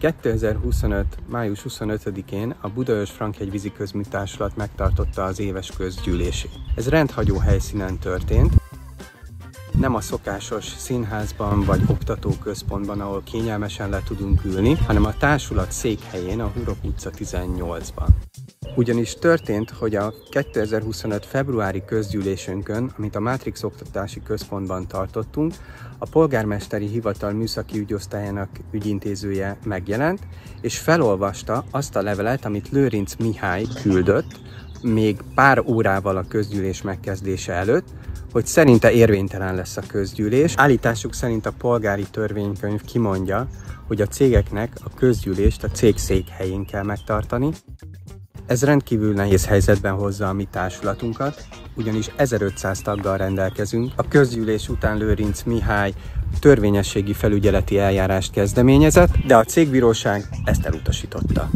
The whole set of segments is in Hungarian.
2025. május 25-én a Budaörs-Frankhegy Víziközműtársulat megtartotta az éves közgyűlését. Ez rendhagyó helyszínen történt, nem a szokásos színházban vagy oktatóközpontban, ahol kényelmesen le tudunk ülni, hanem a társulat székhelyén, a Hurok utca 18-ban. Ugyanis történt, hogy a 2025. februári közgyűlésünkön, amit a Matrix Oktatási Központban tartottunk, a polgármesteri hivatal műszaki ügyosztályának ügyintézője megjelent, és felolvasta azt a levelet, amit Lőrinc Mihály küldött, még pár órával a közgyűlés megkezdése előtt, hogy szerinte érvénytelen lesz a közgyűlés. Állításuk szerint a polgári törvénykönyv kimondja, hogy a cégeknek a közgyűlést a cég székhelyén kell megtartani. Ez rendkívül nehéz helyzetben hozza a mi társulatunkat, ugyanis 1500 taggal rendelkezünk. A közgyűlés után Lőrinc Mihály törvényességi felügyeleti eljárást kezdeményezett, de a cégbíróság ezt elutasította.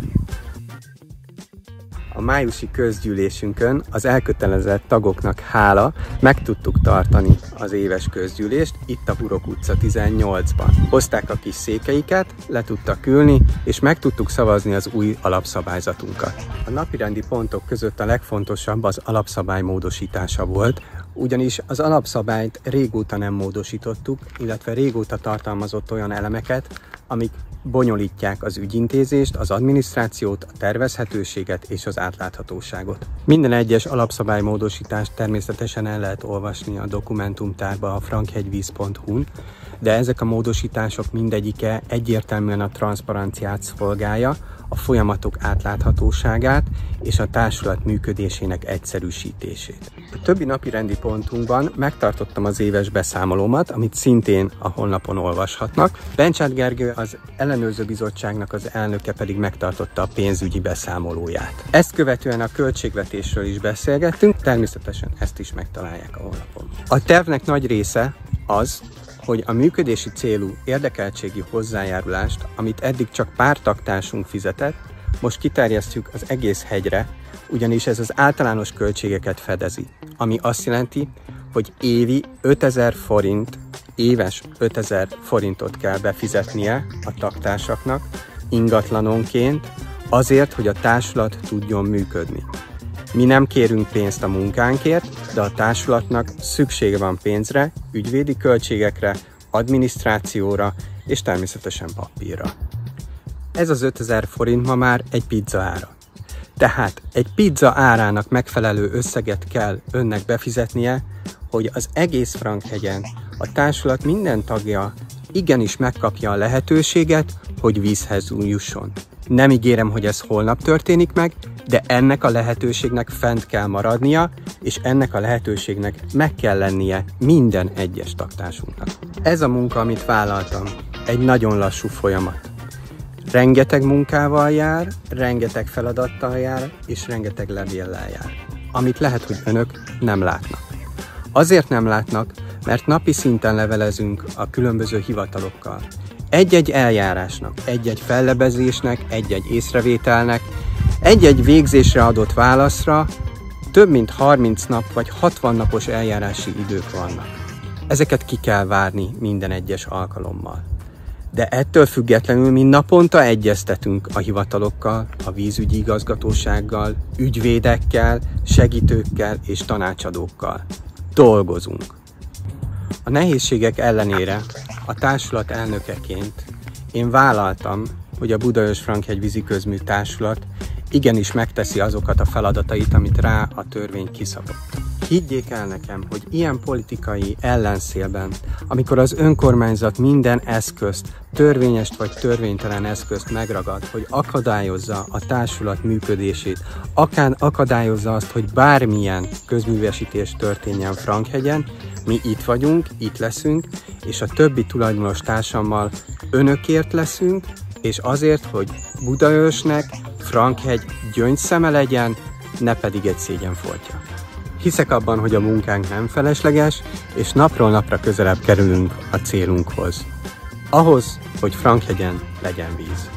A májusi közgyűlésünkön az elkötelezett tagoknak hála meg tudtuk tartani az éves közgyűlést itt a Hurok utca 18-ban. Hozták a kis székeiket, le tudtak ülni, és meg tudtuk szavazni az új alapszabályzatunkat. A napirendi pontok között a legfontosabb az alapszabály módosítása volt, ugyanis az alapszabályt régóta nem módosítottuk, illetve régóta tartalmazott olyan elemeket, amik bonyolítják az ügyintézést, az adminisztrációt, a tervezhetőséget és az átláthatóságot. Minden egyes alapszabálymódosítást természetesen el lehet olvasni a dokumentumtárba a frankhegyvíz.hu-n, de ezek a módosítások mindegyike egyértelműen a transzparenciát szolgálja, a folyamatok átláthatóságát és a társulat működésének egyszerűsítését. A többi napi rendi pontunkban megtartottam az éves beszámolómat, amit szintén a honlapon olvashatnak. Bencsát Gergő, az ellenőrző bizottságnak az elnöke pedig megtartotta a pénzügyi beszámolóját. Ezt követően a költségvetésről is beszélgettünk, természetesen ezt is megtalálják a honlapon. A tervnek nagy része az, hogy a működési célú érdekeltségi hozzájárulást, amit eddig csak pár tagtársunk fizetett, most kiterjesztjük az egész hegyre, ugyanis ez az általános költségeket fedezi, ami azt jelenti, hogy évi 5000 forint, éves 5000 forintot kell befizetnie a tagtársaknak ingatlanonként, azért, hogy a társulat tudjon működni. Mi nem kérünk pénzt a munkánkért, de a társulatnak szüksége van pénzre, ügyvédi költségekre, adminisztrációra és természetesen papírra. Ez az 5000 forint ma már egy pizza ára. Tehát egy pizza árának megfelelő összeget kell önnek befizetnie, hogy az egész Frankhegyen a társulat minden tagja igenis megkapja a lehetőséget, hogy vízhez jusson. Nem ígérem, hogy ez holnap történik meg, de ennek a lehetőségnek fent kell maradnia, és ennek a lehetőségnek meg kell lennie minden egyes tagtársunknak. Ez a munka, amit vállaltam, egy nagyon lassú folyamat. Rengeteg munkával jár, rengeteg feladattal jár, és rengeteg levéllel jár, amit lehet, hogy önök nem látnak. Azért nem látnak, mert napi szinten levelezünk a különböző hivatalokkal. Egy-egy eljárásnak, egy-egy fellebezésnek, egy-egy észrevételnek, egy-egy végzésre adott válaszra több mint 30 nap vagy 60 napos eljárási idők vannak. Ezeket ki kell várni minden egyes alkalommal. De ettől függetlenül mi naponta egyeztetünk a hivatalokkal, a vízügyi igazgatósággal, ügyvédekkel, segítőkkel és tanácsadókkal. Dolgozunk. A nehézségek ellenére a társulat elnökeként én vállaltam, hogy a Budaörs-Frankhegy Víziközműtársulat igenis megteszi azokat a feladatait, amit rá a törvény kiszabott. Higgyék el nekem, hogy ilyen politikai ellenszélben, amikor az önkormányzat minden eszközt, törvényest vagy törvénytelen eszközt megragad, hogy akadályozza a társulat működését, akár akadályozza azt, hogy bármilyen közművesítés történjen Frankhegyen, mi itt vagyunk, itt leszünk, és a többi tulajdonos társammal önökért leszünk, és azért, hogy Budaörsnek Frankhegy gyöngyszeme legyen, ne pedig egy szégyenfoltja. Hiszek abban, hogy a munkánk nem felesleges, és napról napra közelebb kerülünk a célunkhoz. Ahhoz, hogy Frankhegyen legyen víz.